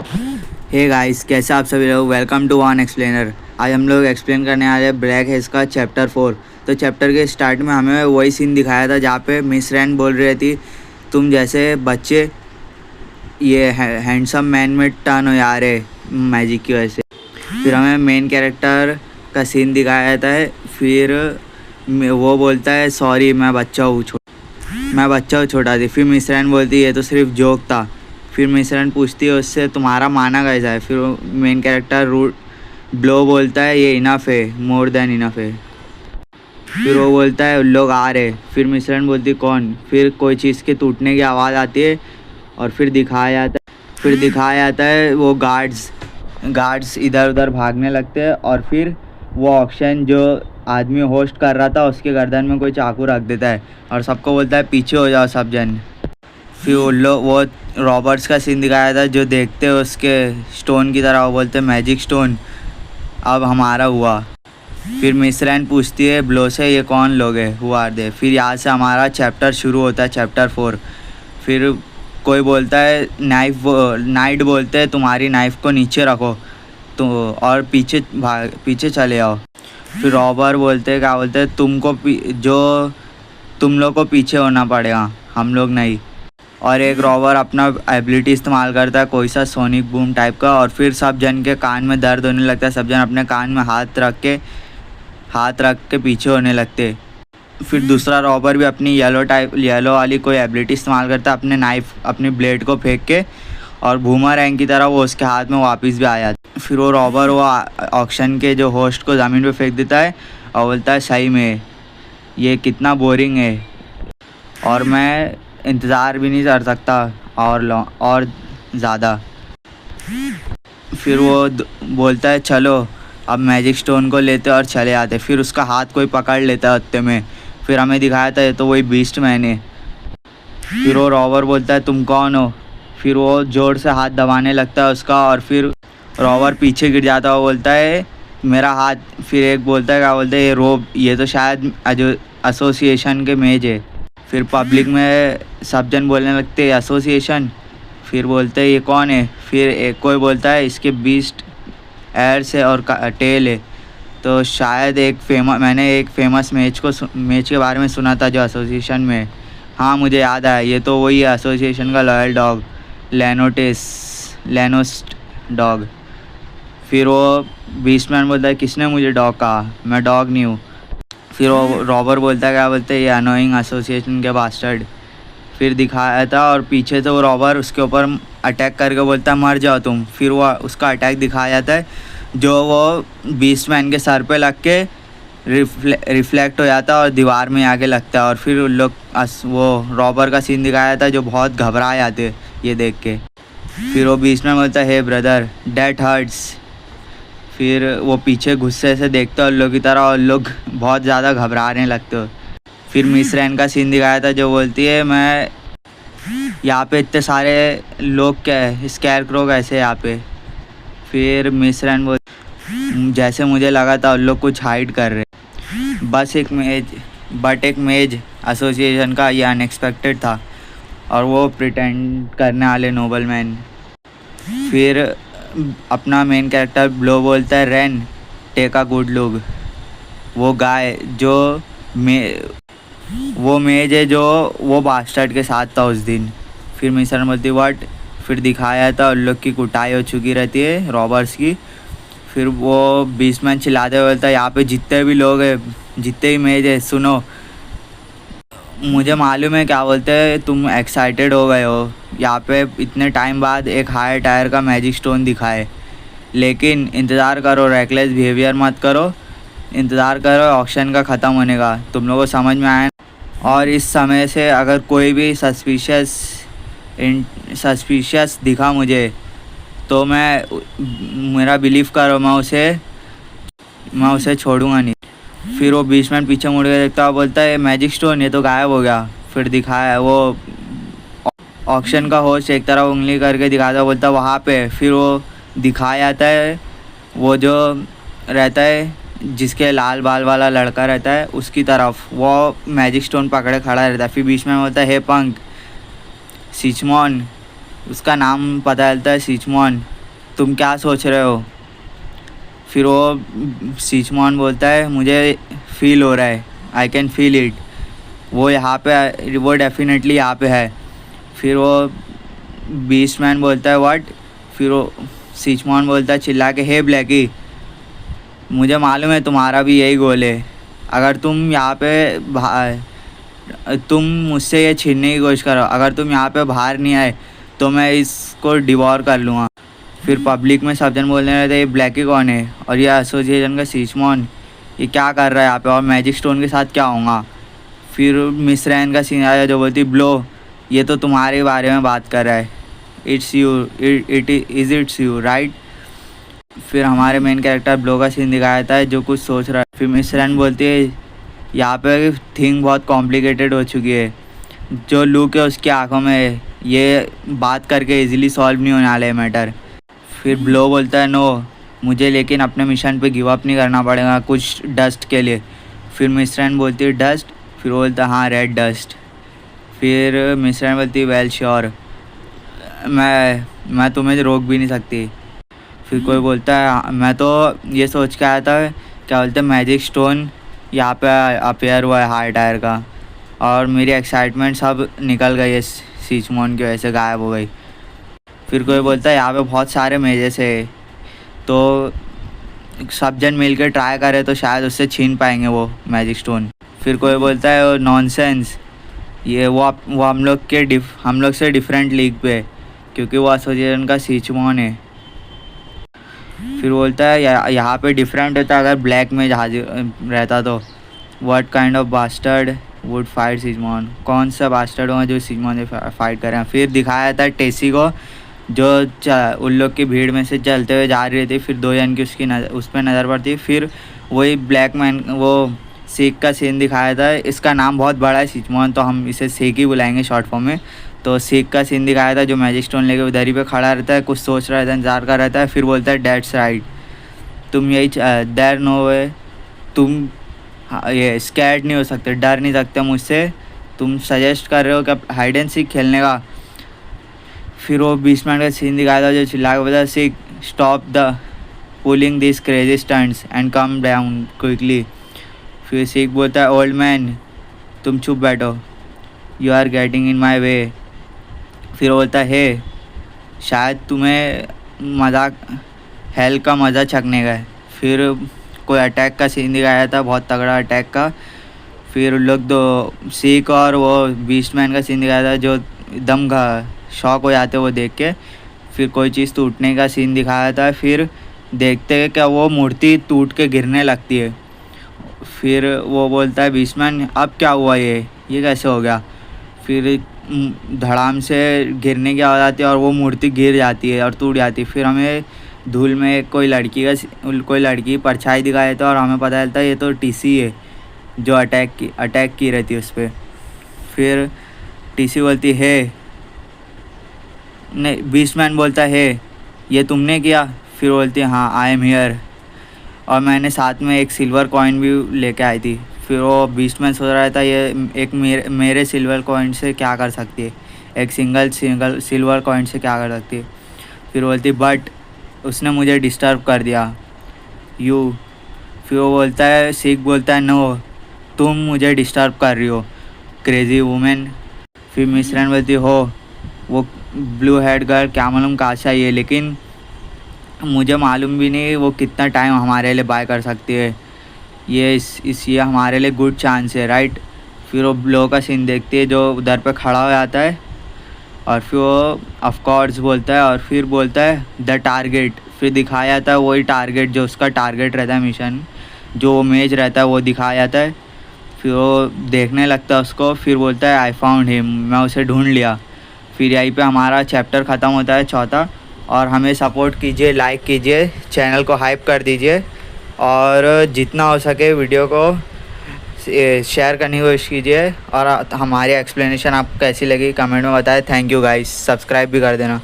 Hey guys, कैसे आप सभी लोग। Welcome to one explainer. आज हम लोग एक्सप्लेन करने वाले हैं ब्लैक हेज का चैप्टर 4। तो चैप्टर के स्टार्ट में हमें वही सीन दिखाया था जहाँ पे मिस रैन बोल रही थी, तुम जैसे बच्चे ये हैंडसम मैन में टर्न हो जा रहे मैजिक की वजह से। फिर हमें मेन कैरेक्टर का सीन दिखाया जाता है। फिर वो बोलता है सॉरी मैं बच्चा हूँ छोटा थी। फिर मिस रैन बोलती है ये तो सिर्फ जोक था। फिर मिस रैन पूछती है उससे तुम्हारा माना कैसा है। फिर मेन कैरेक्टर रूट ब्लो बोलता है ये इनफ है, मोर देन इनफ है। फिर वो बोलता है लोग आ रहे। फिर मिस रैन बोलती कौन। फिर कोई चीज़ के टूटने की आवाज़ आती है और फिर दिखाया जाता है वो गार्ड्स इधर उधर भागने लगते हैं। और फिर वो ऑक्शन जो आदमी होस्ट कर रहा था उसके गर्दन में कोई चाकू रख देता है और सबको बोलता है पीछे हो जाओ सब जन। फिर वो रॉबर्ट्स का सीन दिखाया था जो देखते हैं उसके स्टोन की तरह, वो बोलते हैं मैजिक स्टोन अब हमारा हुआ। फिर मिस रैन पूछती है ब्लो से ये कौन लोग हैं, हु आर दे। फिर यहाँ से हमारा चैप्टर शुरू होता है, चैप्टर 4। फिर कोई बोलता है नाइट बोलते हैं तुम्हारी नाइफ को नीचे रखो तो और पीछे चले आओ। फिर रॉबर बोलते हैं क्या बोलते हैं तुम लोग को पीछे होना पड़ेगा, हम लोग नहीं। और एक रॉबर अपना एबिलिटी इस्तेमाल करता है कोई सा सोनिक बूम टाइप का, और फिर सब जन के कान में दर्द होने लगता है। सब जन अपने कान में हाथ रख के पीछे होने लगते। फिर दूसरा रॉबर भी अपनी येलो वाली कोई एबिलिटी इस्तेमाल करता है अपनी ब्लेड को फेंक के, और बूमरैंग की तरह वो उसके हाथ में वापस भी आ जाता। फिर वो रॉबर वो ऑक्शन के जो होस्ट को ज़मीन पे फेंक देता है और बोलता है सही में ये कितना बोरिंग है और मैं इंतज़ार भी नहीं कर सकता और ज़्यादा। फिर वो बोलता है चलो अब मैजिक स्टोन को लेते और चले आते। फिर उसका हाथ कोई पकड़ लेता है हत्ते में। फिर हमें दिखाया था ये तो वही बीस्ट मैन है। फिर वो रॉबर बोलता है तुम कौन हो। फिर वो जोर से हाथ दबाने लगता है उसका, और फिर रॉबर पीछे गिर जाता है। वो बोलता है मेरा हाथ। फिर एक बोलता है क्या बोलते हैं ये रोब, ये तो शायद एसोसिएशन के मेज है। फिर पब्लिक में सब जन बोलने लगते हैं एसोसिएशन। फिर बोलते हैं ये कौन है। फिर एक कोई बोलता है इसके बीस्ट एयर्स है और टेल है। तो शायद मैंने एक फेमस मैच के बारे में सुना था जो एसोसिएशन में। हाँ मुझे याद आया, ये तो वही है एसोसिएशन का लॉयल डॉग लेनोस्ट डॉग। फिर वो बीस्टमैन बोलता है किसने मुझे डॉग कहा, मैं डॉग नहीं हूँ। फिर वो रॉबर बोलता है क्या बोलते हैं ये अनोइंग एसोसिएशन के बास्टर्ड। फिर दिखाया था और पीछे से वो रॉबर उसके ऊपर अटैक करके बोलता है मर जाओ तुम। फिर वो उसका अटैक दिखाया जाता है जो वो बीस्टमैन के सर पे लग के रिफ्लेक्ट हो जाता है और दीवार में आके लगता है। और फिर उन लोग वो रॉबर का सीन दिखाया था जो बहुत घबरा जाते ये देख के। फिर वो बीस्टमैन बोलता है हे ब्रदर डैट हर्ट्स। फिर वो पीछे गुस्से से देखते उन लोग की तरह और लोग बहुत ज़्यादा घबराने लगते हो। फिर मिस रैन का सीन दिखाया था जो बोलती है मैं यहाँ पे इतने सारे लोग क्या है स्कैर क्रो कैसे यहाँ पे। फिर मिस रैन बोल जैसे मुझे लगा था उन लोग कुछ हाइड कर रहे बट एक मेज एसोसिएशन का ये अनएक्सपेक्टेड था और वो प्रिटेंड करने वाले नोबल मैन। फिर अपना मेन कैरेक्टर ब्लो बोलता है रैन टेक अ गुड लुक। वो गाय जो वो मेज है जो वो बास्टर्ड के साथ था उस दिन। फिर मिसर बोलती व्हाट। फिर दिखाया था उन लोग की कुटाई हो चुकी रहती है रॉबर्स की। फिर वो बीस्टमैन चिल्लाते हुए बोलता है यहाँ पे जितने भी लोग हैं जितने भी मेज है सुनो, मुझे मालूम है क्या बोलते हैं तुम एक्साइटेड हो गए हो यहाँ पे इतने टाइम बाद एक हायर टायर का मैजिक स्टोन दिखाए, लेकिन इंतज़ार करो, रेकलेस बिहेवियर मत करो, इंतज़ार करो ऑक्शन का ख़त्म होने का। तुम लोगों को समझ में आया। और इस समय से अगर कोई भी सस्पिशियस दिखा मुझे तो मेरा बिलीव करो मैं उसे छोड़ूंगा नहीं। फिर वो बीचमैन पीछे मुड़ के देखता है, बोलता है मैजिक स्टोन ये तो गायब हो गया। फिर दिखाया वो ऑक्शन का होस्ट एक तरफ उंगली करके दिखाता, बोलता है वहाँ पे। फिर वो दिखाया जाता है वो जो रहता है जिसके लाल बाल वाला लड़का रहता है उसकी तरफ वो मैजिक स्टोन पकड़े खड़ा रहता है। फिर बीच में होता है हे पंक सिचमॉन उसका नाम पता चलता है सीचमॉन। तुम क्या सोच रहे हो? फिर वो सीचमॉन बोलता है मुझे फील हो रहा है, आई कैन फील इट, वो यहाँ पे, वो डेफिनेटली यहाँ पे है। फिर वो बीस्ट मैन बोलता है व्हाट? फिर वो सीचमॉन बोलता है चिल्ला के, हे ब्लैकी, मुझे मालूम है तुम्हारा भी यही गोल है। अगर तुम यहाँ पे तुम मुझसे ये छीनने की कोशिश करो, अगर तुम यहाँ पे बाहर नहीं आए तो मैं इसको डिवोर कर लूँगा। फिर पब्लिक में सब जन बोलने लगे थे ये ब्लैकी कौन है, और ये एसोसिएशन का सीचमॉन ये क्या कर रहा है यहाँ पे, और मैजिक स्टोन के साथ क्या होगा। फिर मिस रैन का सीन आया जो बोलती ब्लो, ये तो तुम्हारे बारे में बात कर रहा है, it's you, it's you right. फिर हमारे मेन कैरेक्टर ब्लो का सीन दिखाया था जो कुछ सोच रहा है। फिर मिस रैन बोलती है यहाँ पे थिंग बहुत कॉम्प्लिकेटेड हो चुकी है, जो लुक है उसकी आंखों में, ये बात करके इजीली सॉल्व नहीं होने वाला है मैटर। फिर ब्लो बोलता है नो, मुझे लेकिन अपने मिशन पे गिव अप नहीं करना पड़ेगा कुछ डस्ट के लिए। फिर मिस रैन बोलती है डस्ट? फिर बोलता है हाँ रेड डस्ट। फिर मिस रैन बोलती है वेल श्योर, मैं तुम्हें रोक भी नहीं सकती। फिर कोई बोलता है मैं तो ये सोच के आया था, क्या बोलते हैं, मैजिक स्टोन यहाँ पे अपेयर हुआ है हाई टायर का, और मेरी एक्साइटमेंट सब निकल गई है सीचमॉन की वजह से, गायब हो गई। फिर कोई बोलता है यहाँ पे बहुत सारे मेजेस है, तो सब जन मिल के ट्राई करे तो शायद उससे छीन पाएंगे वो मैजिक स्टोन। फिर कोई बोलता है नॉनसेंस, ये वो हम लोग से डिफरेंट लीग पे है, क्योंकि वो एसोसिएशन का सीचमॉन है। फिर बोलता है यहाँ पे डिफरेंट होता अगर ब्लैक में हाजिर रहता तो, what kind of bastard would fight सीचमॉन, कौन सा बास्टर्ड होगा जो सीचमॉन से फाइट करें। फिर दिखाया था टेसी को जो उन लोग की भीड़ में से चलते हुए जा रही थी, फिर दो जन की उस पर नज़र पड़ती। फिर वही ब्लैक मैन वो सीक का सीन दिखाया था, इसका नाम बहुत बड़ा है सीचमॉन, तो हम इसे सीक ही बुलाएंगे शॉर्ट फॉर्म में। तो सीक का सीन दिखाया था जो मैजिक स्टोन लेके उधर ही पे खड़ा रहता है, कुछ सोच रहा रहता है, इंतजार कर रहता है। फिर बोलता है डेट्स राइट, तुम यही देयर नो वे, तुम ये स्कैर्ड नहीं हो सकते, डर नहीं सकते मुझसे, तुम सजेस्ट कर रहे हो कि हाइड एंड सीक खेलने का। फिर वो बीस्टमैन का सीन दिखाया था जो चिल्ला के बोला seek stop the pulling this crazy stunts and come down quickly. फिर सीक बोलता है ओल्ड मैन तुम चुप बैठो, यू आर गेटिंग इन माई वे। फिर बोलता है शायद तुम्हें मजाक हेल का मज़ा चखने का है। फिर कोई अटैक का सीन दिखाया था, बहुत तगड़ा अटैक का। फिर उन लोग दो सीक और वो बीस्टमैन का सीन दिखाया था जो एकदम शॉक हो जाते वो देख के। फिर कोई चीज़ टूटने का सीन दिखाया था, फिर देखते हैं क्या वो मूर्ति टूट के गिरने लगती है। फिर वो बोलता है बीस्टमैन अब क्या हुआ, ये कैसे हो गया। फिर धड़ाम से गिरने की आवाज़ आती है और वो मूर्ति गिर जाती है और टूट जाती है। फिर हमें धूल में कोई लड़की परछाई दिखाई देता है और हमें पता चलता है ये तो टीसी है जो अटैक की रहती है उस पर। फिर टीसी बोलती है नहीं, बीस्टमैन बोलता है ये तुमने किया। फिर बोलती है हाँ आई एम हियर, और मैंने साथ में एक सिल्वर कॉइन भी लेके आई थी। फिर वो बीस्टमैन सोच रहा था ये एक मेरे सिल्वर कॉइन से क्या कर सकती है, एक सिंगल सिल्वर कॉइन से क्या कर सकती है। फिर बोलती बट उसने मुझे डिस्टर्ब कर दिया यू। फिर वो बोलता है सीक बोलता है नो तुम मुझे डिस्टर्ब कर रही हो क्रेजी वुमेन। फिर मिस रैन बोलती हो वो ब्लू हेड गर्ल क्या मालूम कहाँ से आई है, लेकिन मुझे मालूम भी नहीं वो कितना टाइम हमारे लिए बाय कर सकती है, ये हमारे लिए गुड चांस है राइट। फिर वो ब्लो का सीन देखती है जो उधर पे खड़ा हो जाता है, और फिर वो ऑफ कोर्स बोलता है, और फिर बोलता है द टारगेट। फिर दिखाया जाता है वही टारगेट जो उसका टारगेट रहता है मिशन, जो मेज रहता है वो दिखाया जाता है। फिर वो देखने लगता है उसको, फिर बोलता है आई फाउंड हिम, मैं उसे ढूंढ लिया। फिर यहीं पे हमारा चैप्टर ख़त्म होता है चौथा। और हमें सपोर्ट कीजिए, लाइक कीजिए, चैनल को हाइप कर दीजिए, और जितना हो सके वीडियो को शेयर करने की कोशिश कीजिए। और हमारी एक्सप्लेनेशन आपको कैसी लगी कमेंट में बताएं। थैंक यू गाइस, सब्सक्राइब भी कर देना।